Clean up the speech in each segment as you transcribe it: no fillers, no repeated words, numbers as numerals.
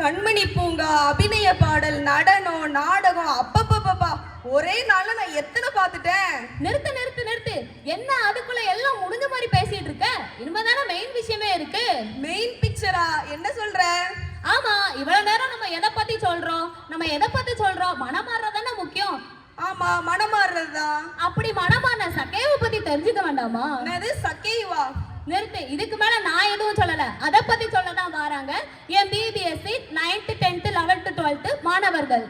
கண்மணி பூங்கா, அபிநய பாடல், நடனம், நாடகம், அப்பப்பப்பா ஒரே நாள்ல நான் எத்தனை பார்த்துட்டேன். நிறுத்து நிறுத்து நிறுத்து. என்ன அதுக்குள்ள எல்லாம் முடிஞ்ச மாதிரி பேசிட்டு இருக்க? இனிமேதானே மெயின் விஷயமே இருக்கு. மெயின் பிக்சரா? என்ன சொல்ற? ஆமா, இவ்வளவு நேரம் நம்ம எதை பத்தி சொல்றோம்? மனமாறதானே முக்கியம். ஆமா, மனமாறுறதுதான். அப்படி மனமான சக்கையை பத்தி தெரிஞ்சுக்க வேண்டாமா? என்னது சக்கைவா? நிறுத்து. இதுக்கு மேல நான் எதுவும் சொல்லல, அதை பத்தி சொல்லதான் வராங்க என் BPSC 9th 10th 11th 12th மாணவர்கள்.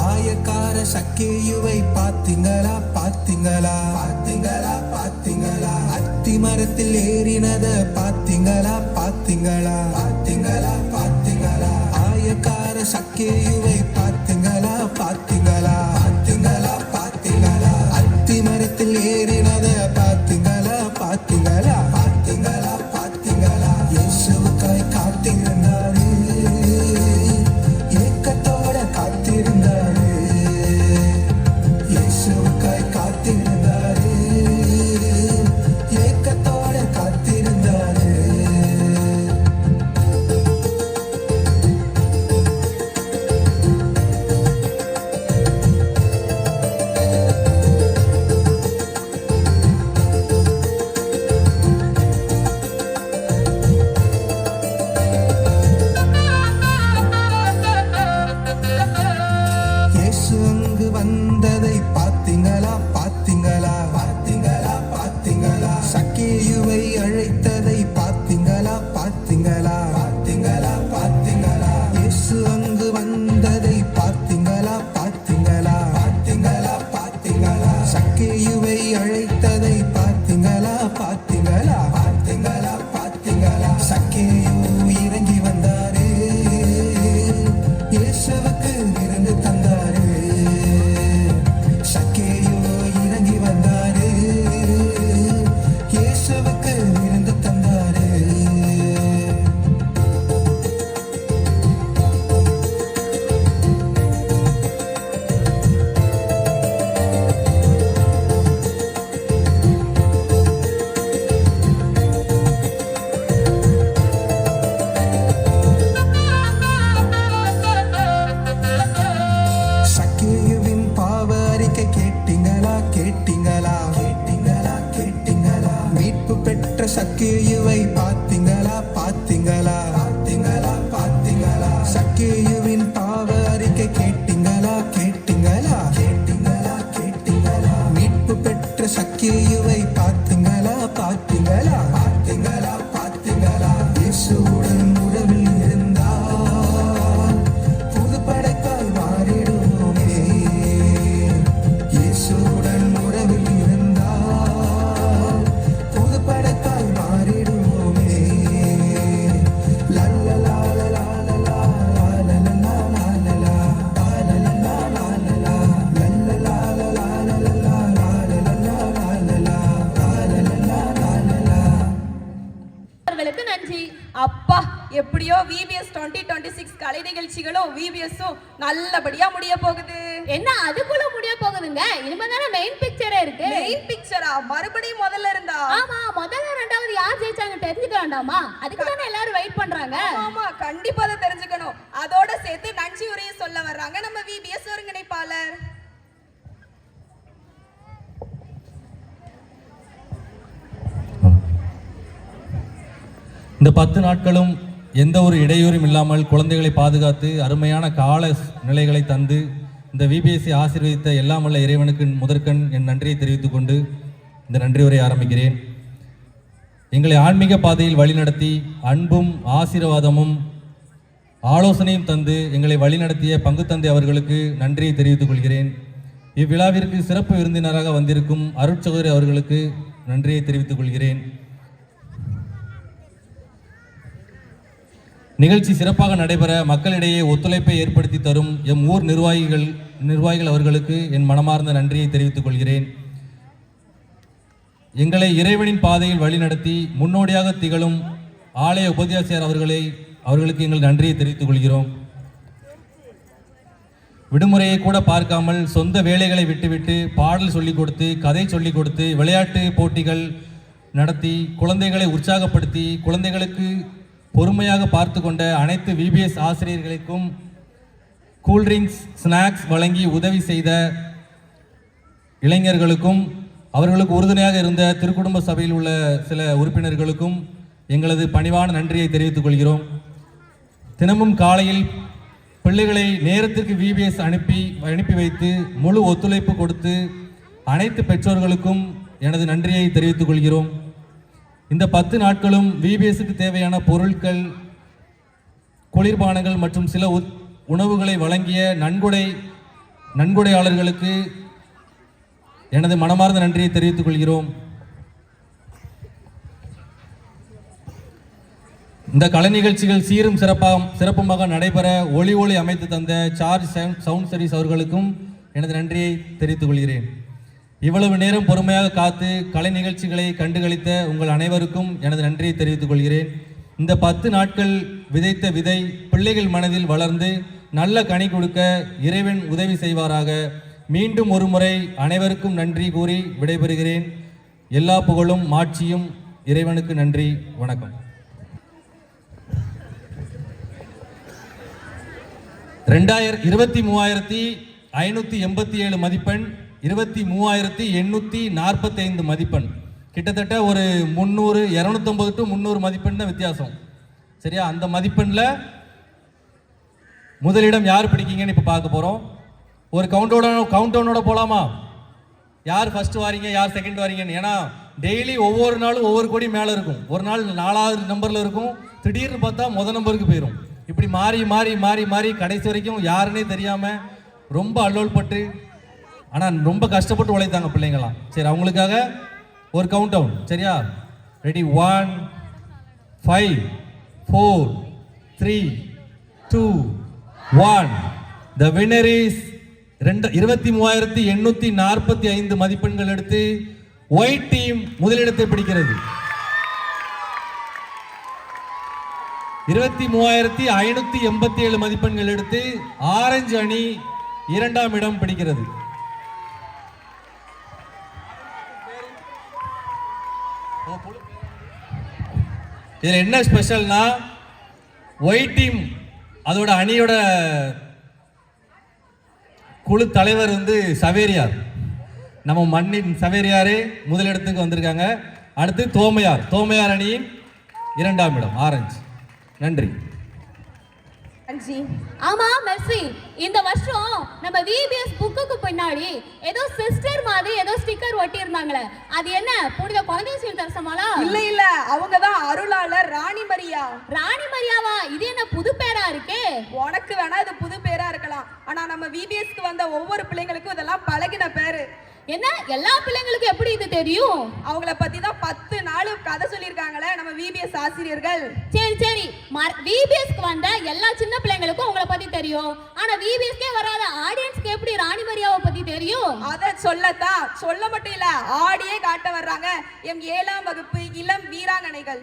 ஆயக்கார சக்கேயுவை பாத்தீங்களா பாத்தீங்களா பாத்தீங்களா பாத்தீங்களா? அத்தி மரத்தில் ஏறினத பாத்தீங்களா பாத்தீங்களா பாத்தீங்களா பாத்தீங்களா? ஆயக்கார சக்கேயுவை பாத்தீங்களா பாத்தீங்களா பாத்தீங்களா பாத்தீங்களா? அத்தி மரத்தில் ஏறினத பாத்தீங்களா பாத்தீங்களா பாத்தீங்களா பாத்தீங்களா? இயேசுவுக்காய் காத்திருந்தாரு, ஏக்கத்தோட காத்திருந்தாரு, இயேசுவுக்காய் காத்திருந்தாரு, ஏக்கத்தோட காத்திருந்தாரு. இயேசு அங்கு வந்ததை பாத்தீங்களா பாத்தீங்களா பாத்தீங்களா பாத்தீங்களா? சக்கேயுவை அழைத்ததை பாத்தீங்களா பாத்தீங்களா பாத்தீங்களா பாத்தீங்களா? இயேசு அங்கு வந்ததை பாத்தீங்களா பாத்தீங்களா பாத்தீங்களா பாத்தீங்களா? சக்கேயுவை அழைத்ததை பாத்தீங்களா பாத்தீங்களா பாத்தீங்களா பாத்தீங்களா? சக்கேயு இறங்கி வந்தாரு, இயேசுவுக்கு விருந்து தந்தாரு. சக்கேயு இறங்கி வந்தாரு, இயேசுவுக்கு விருந்து தந்தாரு. சக்கேயுவின் பாவ அறிக்கை கேட்டீங்களா கேட்டீங்களா கேட்டீங்களா கேட்டீங்களா? மீட்பு பெற்ற சக்கேயுவை பாத்தீங்களா பாத்தீங்களா பாத்தீங்களா பாத்தீங்களா? சக்கேயுவின் பாவ அறிக்கை கேட்டீங்களா கேட்டீங்களா கேட்டீங்களா கேட்டீங்களா? மீட்பு பெற்ற சக்கேயுவை பாத்தீங்களா பாத்தீங்களா பாத்தீங்களா பாத்தீங்களா? இயேசுவுடன் உறவில் இருந்தால் புது படைப்பாய் மாறிடுவோமே. இயேசுவுடன் உறவில் இருந்தால் புது படைப்பாய் மாறிடுவோமே. லல்லலா லலலா லலலா லலலா லலலா லலலா லலலா லல்லலா லலலா லலலா லலலா லலலா. அவர்களுக்கு நன்றி. அப்பா, எப்படியோ VBS 2026 கலை நிகழ்ச்சிகளும் VBSம் நல்லபடியா முடிய போகுது. என்ன அதுக்குள்ள முடிய போகுதுங்க? இனிமேதானே மெயின் பிக்சரே இருக்கு. மெயின் பிக்சரா? மறுபடியும் முதல்ல இருந்தா? ஆமா, முதல்ல ரெண்டாவது யார் ஜெயிச்சாங்க தெரிஞ்சுக்க வேண்டாமா? அதுக்கு தானே எல்லாரும் வெயிட் பண்றாங்க. ஆமா, கண்டிப்பா அதை தெரிஞ்சுக்கணும். அதோட சேர்த்து நன்றி உரையை சொல்ல வர்றாங்க நம்ம VBS ஒருங்கிணைப்பாளர். இந்த 10 நாட்களும் எந்த ஒரு இடையூறும் இல்லாமல் குழந்தைகளை பாதுகாத்து அருமையான கால நிலைகளை தந்து இந்த VBSC ஆசீர்வதித்த எல்லாம் வல்ல இறைவனுக்கு முதற்கண் என் நன்றியை தெரிவித்துக் கொண்டு இந்த நன்றி உரை ஆரம்பிக்கிறேன். எங்களை ஆன்மீக பாதையில் வழிநடத்தி அன்பும் ஆசீர்வாதமும் ஆலோசனையும் தந்து எங்களை வழிநடத்திய பங்கு தந்தை அவர்களுக்கு நன்றியை தெரிவித்துக் கொள்கிறேன். இவ்விழாவிற்கு சிறப்பு விருந்தினராக வந்திருக்கும் அருட்சகோதரி அவர்களுக்கு நன்றியை தெரிவித்துக் கொள்கிறேன். நிகழ்ச்சி சிறப்பாக நடைபெற மக்களிடையே ஒத்துழைப்பை ஏற்படுத்தி தரும் எம் ஊர் நிர்வாகிகள் அவர்களுக்கு என் மனமார்ந்த நன்றியை தெரிவித்துக் கொள்கிறேன். எங்களை இறைவனின் பாதையில் வழிநடத்தி முன்னோடியாக திகழும் ஆலய உபதேசியார் அவர்களுக்கு எங்கள் நன்றியை தெரிவித்துக் கொள்கிறோம். விடுமுறையை கூட பார்க்காமல் சொந்த வேலைகளை விட்டுவிட்டு பாடல் சொல்லிக் கொடுத்து, கதை சொல்லிக் கொடுத்து, விளையாட்டு போட்டிகள் நடத்தி, குழந்தைகளை உற்சாகப்படுத்தி, குழந்தைகளுக்கு பொறுமையாக பார்த்து கொண்ட அனைத்து விபிஎஸ் ஆசிரியர்களுக்கும் கூல்ட்ரிங்க்ஸ், ஸ்நாக்ஸ் வழங்கி உதவி செய்த இளைஞர்களுக்கும், அவர்களுக்கு உறுதுணையாக இருந்த திருக்குடும்ப சபையில் உள்ள சில உறுப்பினர்களுக்கும் எங்களது பணிவான நன்றியை தெரிவித்துக் கொள்கிறோம். தினமும் காலையில் பிள்ளைகளை நேரத்திற்கு விபிஎஸ் அனுப்பி வைத்து முழு ஒத்துழைப்பு கொடுத்து அனைத்து பெற்றோர்களுக்கும் எனது நன்றியை தெரிவித்துக் கொள்கிறோம். இந்த 10 நாட்களும் விபிஎஸ்க்கு தேவையான பொருட்கள், குளிர்பானங்கள் மற்றும் சில உணவுகளை வழங்கிய நன்கொடையாளர்களுக்கு எனது மனமார்ந்த நன்றியை தெரிவித்துக் கொள்கிறோம். இந்த கலை நிகழ்ச்சிகள் சீரும் சிறப்புமாக நடைபெற ஒளி அமைத்து தந்த சார்ஜ் சவுண்ட் ஸ்டடிஸ் அவர்களுக்கும் எனது நன்றியை தெரிவித்துக் கொள்கிறேன். இவ்வளவு நேரம் பொறுமையாக காத்து கலை நிகழ்ச்சிகளை கண்டுகளித்த உங்கள் அனைவருக்கும் எனது நன்றியை தெரிவித்துக் கொள்கிறேன். இந்த 10 நாட்கள் விதைத்த விதை பிள்ளைகள் மனதில் வளர்ந்து நல்ல கனி கொடுக்க இறைவன் உதவி செய்வாராக. மீண்டும் ஒரு முறை அனைவருக்கும் நன்றி கூறி விடைபெறுகிறேன். எல்லா புகழும் மாட்சியும் இறைவனுக்கு. நன்றி, வணக்கம். 23,587 மதிப்பெண், 23,845 மதிப்பெண், கிட்டத்தட்ட ஒரு 250 to 300 மதிப்பெண் தான் வித்தியாசம். சரியா? அந்த மதிப்பெண்ணில் முதலிடம் யார் பிடிக்கீங்கன்னு இப்போ பார்க்க போகிறோம். ஒரு கவுண்டவுனோட போகலாமா? யார் ஃபர்ஸ்ட் வாரீங்க, யார் செகண்ட் வாரீங்கன்னு. ஏன்னா டெய்லி ஒவ்வொரு நாளும் ஒவ்வொரு கோடி மேலே இருக்கும். ஒரு நாள் 4வது நம்பரில் இருக்கும், திடீர்னு பார்த்தா நம்பருக்கு போயிடும். இப்படி மாறி மாறி மாறி மாறி கடைசி வரைக்கும் யாருன்னே தெரியாமல் ரொம்ப அல்லோல் பட்டு, ஆனால் ரொம்ப கஷ்டப்பட்டு உழைத்தாங்க பிள்ளைங்களாம். சரி, அவங்களுக்காக ஒரு கவுண்ட் டவுன். சரியா? ரெடி? 1, 5, 4, 3, 2, 1. The winner is 23,845 மதிப்பெண்கள் எடுத்து ஒயிட் டீம் முதலிடத்தை பிடிக்கிறது. 23,587 மதிப்பெண்கள் எடுத்து ஆரஞ்சு அணி 2ஆம் இடம் பிடிக்கிறது. இதுல என்ன ஸ்பெஷல்னா, ஒயிட் டீம் அதோட அணியோட குழு தலைவர் சவேரியார், நம்ம மண்ணின் சவேரியாரே முதலிடத்துக்கு வந்திருக்காங்க. அடுத்து தோமையார் அணியின் 2ஆம் இடம் ஆரஞ்சு. நன்றி. ஆமா மெர்சி, இந்த வருஷம் நம்ம விபிஎஸ் புக்குக்கு பின்னாடி ஏதோ சிஸ்டர் மாதிரி ஏதோ ஸ்டிக்கர் ஒட்டி இருந்தாங்களே, அது என்ன? புனித குழந்தை தரிசனமாலா? இல்ல, அவங்க தான் அருளாளர் ராணி மரியாவா? இது என்ன புது பேரா இருக்கே? உனக்கு வேணா இது புது பேரா இருக்கலாம், ஆனா நம்ம விபிஎஸ்க்கு வந்த ஒவ்வொரு பிள்ளைங்களுக்கும் இதெல்லாம் பழகின பேரு. என்ன, எல்லா பிள்ளைங்களுக்கும் எப்படி இது தெரியும்? அவங்கள பத்தி தான் 10 நாள் கதை சொல்லியிருக்காங்களே நம்ம விபிஎஸ் ஆசிரியர்கள். சரி, விபிஎஸ்க்கு வந்த எல்லா சின்ன பிள்ளைங்களுக்கும் உங்களை பத்தி தெரியும், ஆனா விபிஎஸ்க்கே வராத ஆடியன்ஸ்க்கு எப்படி ராணி மரியாவை பத்தி தெரியும்? அத சொல்ல மட்டும் இல்ல, ஆடியே காட்ட வர்றாங்க எம் 7ஆம் வகுப்பு இளம் வீராங்கனைகள்.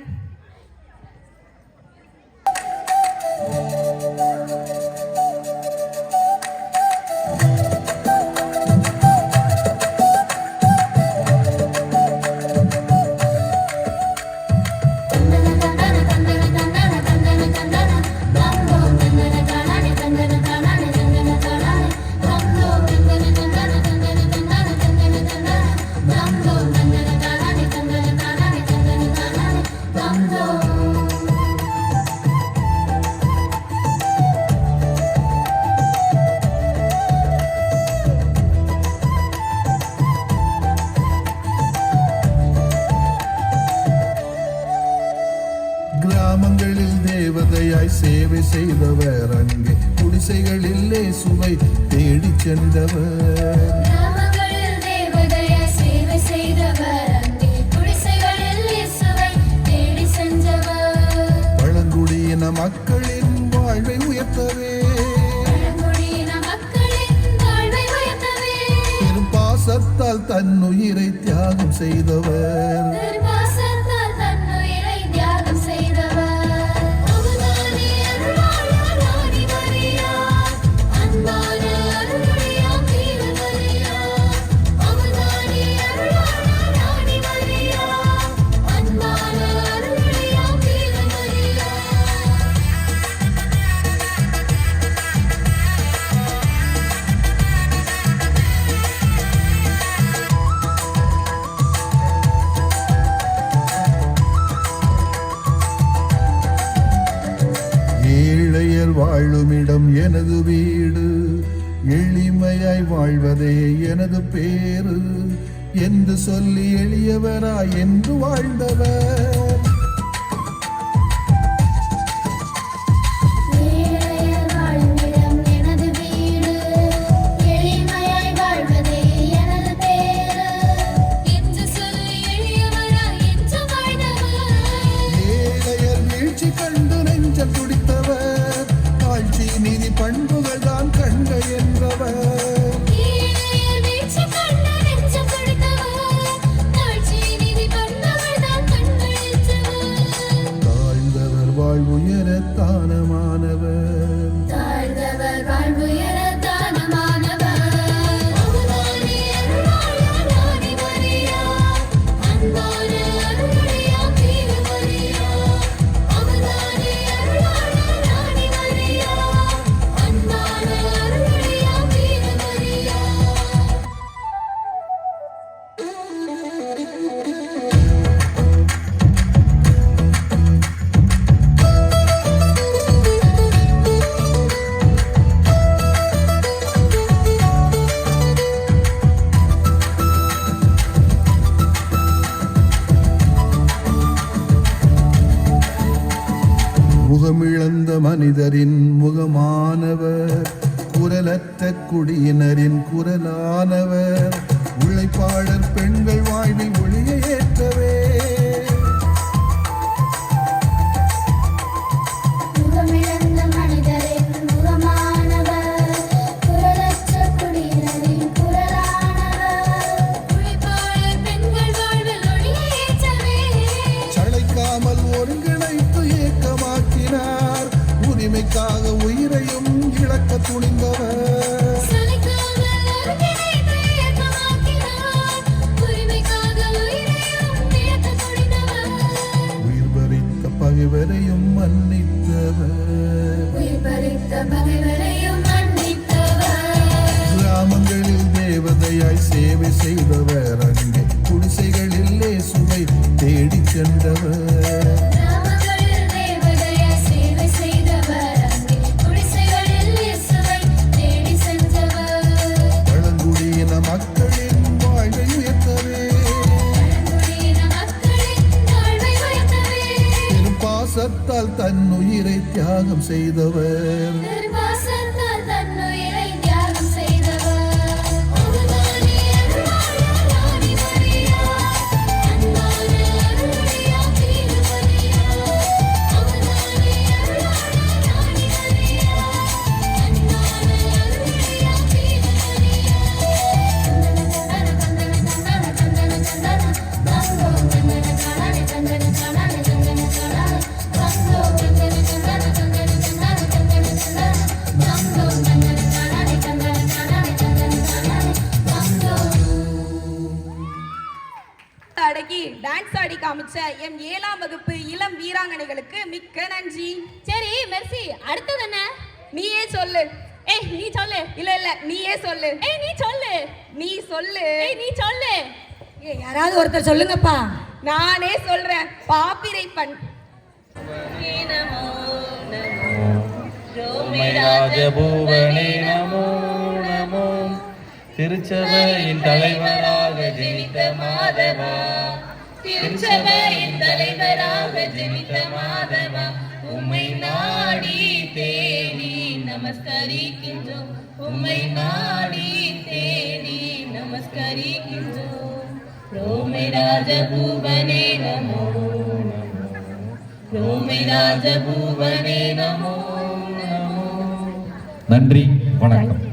சேவை செய்தவர், அங்கே குடிசைகளில் இயேசுவை தேடி சென்றவர். பழங்குடியின மக்களின் வாழ்வை உயர்த்தவே பெரும் பாசத்தால் தன்னுயிரை தியாகம் செய்தவர். எனது வீடு, எளிமையாய் வாழ்வதே எனது பேரு என்று சொல்லி எளியவராய் என்று வாழ்ந்தவர். கண்டு நெஞ்சம் துடித்தவர், தாழ்ச்சி நீதி பண்புகள் தான் கண்கள் என்றவர். தாழ்ந்தவர் வாழ்வுயர தானமானவர், தாழ்ந்தவர் வாழ்வுயர தானமானவர். முகமிழந்த மனிதரின் முகமானவர், குரலற்ற குடியினரின் குரலானவர், உழைப்பாளர் பெண்கள் வாழ்வில் ஒளியை ஏற்றவே. சளைக்காமல் ஒருங்கிணைத்து ஏக்கமாக்கினார், உரிமைக்காக உயிரையும் இழக்க துணிந்தவர். உயிர் பறித்த பகைவரையும் மன்னித்தவர். கிராமங்களில் தேவதையாய் சேவை செய்தவர், அங்கே குடிசைகளில் இயேசுவை தேடிச் சென்றவர். பழங்குடியின மக்களின் வாழ்வை உயர்த்தவே, பெரும் பாசத்தால் தன்னுயிரை தியாகம் செய்தவர். அடக்கி டான்ஸ் ஆடி காமிச்ச எம் 7ஆம் வகுப்பு இளம் வீராங்கனைகளுக்கு மிக்க நன்றி. சரி மெர்சி, அடுத்தது என்ன? நீயே சொல்லு. ஏய் நீ சொல்லு. இல்ல நீயே சொல்லு. ஏய் நீ சொல்லு. நீ சொல்லு. ஏய் நீ சொல்லு. ஏய் யாராவது ஒருத்தர் சொல்லுங்கப்பா. நானே சொல்றேன். பாப்பிரை பண். ராஜபூவனே நமோ நமோ, திருச்சபையின் தலைவராக ஜெனித்த மாதவா, திருச்சபையின் தலைவராக ஜெனித்த மாதவா, உம்மை நாடி தேடி நமஸ்கரிக்கின்றோம், உம்மை நாடி தேடி நமஸ்கரிக்கின்றோம். ரோமை ராஜபூவனே நமோ நமோ, ரோமை ராஜபூவனே நமோ நமோ. நன்றி, வணக்கம்.